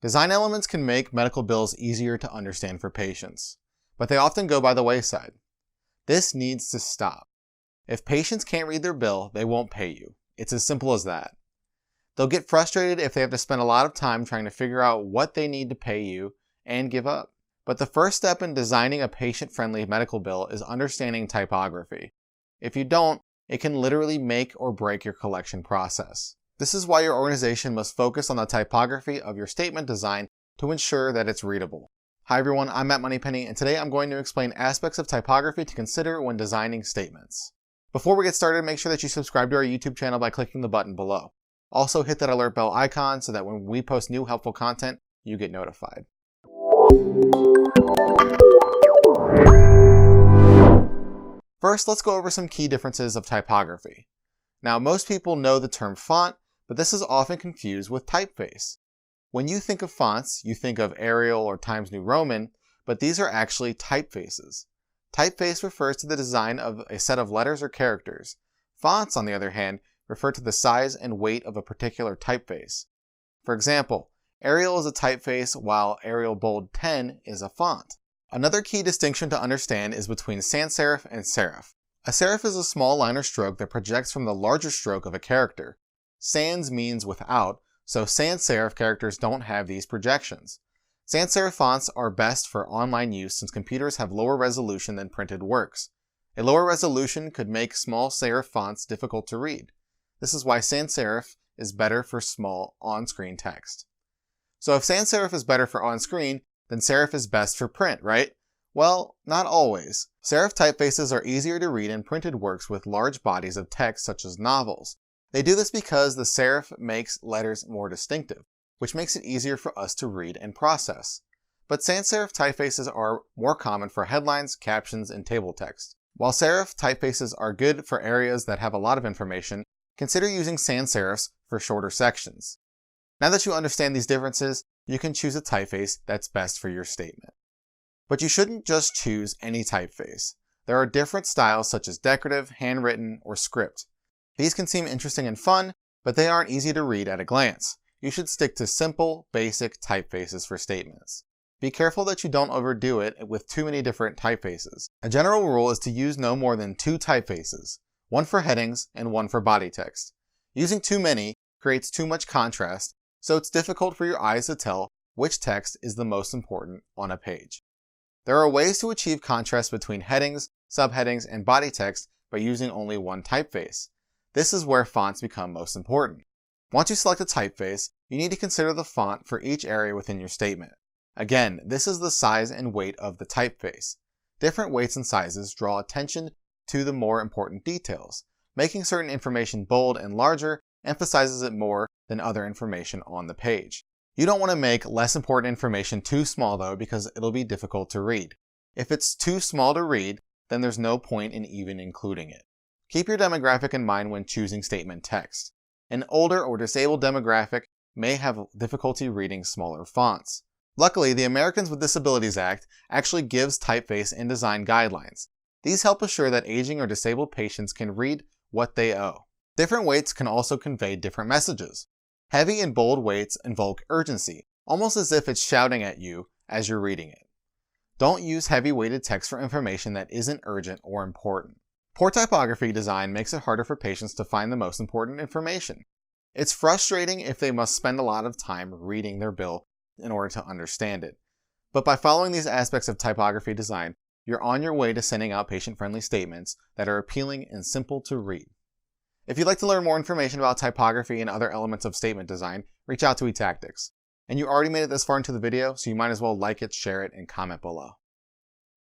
Design elements can make medical bills easier to understand for patients, but they often go by the wayside. This needs to stop. If patients can't read their bill, they won't pay you. It's as simple as that. They'll get frustrated if they have to spend a lot of time trying to figure out what they need to pay you and give up. But the first step in designing a patient-friendly medical bill is understanding typography. If you don't, it can literally make or break your collection process. This is why your organization must focus on the typography of your statement design to ensure that it's readable. Hi everyone, I'm Matt Moneypenny, and today I'm going to explain aspects of typography to consider when designing statements. Before we get started, make sure that you subscribe to our YouTube channel by clicking the button below. Also hit that alert bell icon so that when we post new helpful content, you get notified. First, let's go over some key differences of typography. Now, most people know the term font, but this is often confused with typeface. When you think of fonts, you think of Arial or Times New Roman, but these are actually typefaces. Typeface refers to the design of a set of letters or characters. Fonts, on the other hand, refer to the size and weight of a particular typeface. For example, Arial is a typeface while Arial Bold 10 is a font. Another key distinction to understand is between sans serif and serif. A serif is a small line or stroke that projects from the larger stroke of a character. Sans means without, so sans serif characters don't have these projections. Sans serif fonts are best for online use since computers have lower resolution than printed works. A lower resolution could make small serif fonts difficult to read. This is why sans serif is better for small on-screen text. So if sans serif is better for on-screen, then serif is best for print, right? Well, not always. Serif typefaces are easier to read in printed works with large bodies of text such as novels. They do this because the serif makes letters more distinctive, which makes it easier for us to read and process. But sans serif typefaces are more common for headlines, captions, and table text. While serif typefaces are good for areas that have a lot of information, consider using sans serifs for shorter sections. Now that you understand these differences, you can choose a typeface that's best for your statement. But you shouldn't just choose any typeface. There are different styles such as decorative, handwritten, or script. These can seem interesting and fun, but they aren't easy to read at a glance. You should stick to simple, basic typefaces for statements. Be careful that you don't overdo it with too many different typefaces. A general rule is to use no more than 2 typefaces, one for headings and one for body text. Using too many creates too much contrast, so it's difficult for your eyes to tell which text is the most important on a page. There are ways to achieve contrast between headings, subheadings, and body text by using only one typeface. This is where fonts become most important. Once you select a typeface, you need to consider the font for each area within your statement. Again, this is the size and weight of the typeface. Different weights and sizes draw attention to the more important details. Making certain information bold and larger emphasizes it more than other information on the page. You don't want to make less important information too small though, because it'll be difficult to read. If it's too small to read, then there's no point in even including it. Keep your demographic in mind when choosing statement text. An older or disabled demographic may have difficulty reading smaller fonts. Luckily, the Americans with Disabilities Act actually gives typeface and design guidelines. These help assure that aging or disabled patients can read what they owe. Different weights can also convey different messages. Heavy and bold weights invoke urgency, almost as if it's shouting at you as you're reading it. Don't use heavy weighted text for information that isn't urgent or important. Poor typography design makes it harder for patients to find the most important information. It's frustrating if they must spend a lot of time reading their bill in order to understand it. But by following these aspects of typography design, you're on your way to sending out patient-friendly statements that are appealing and simple to read. If you'd like to learn more information about typography and other elements of statement design, reach out to eTactics. And you already made it this far into the video, so you might as well like it, share it, and comment below.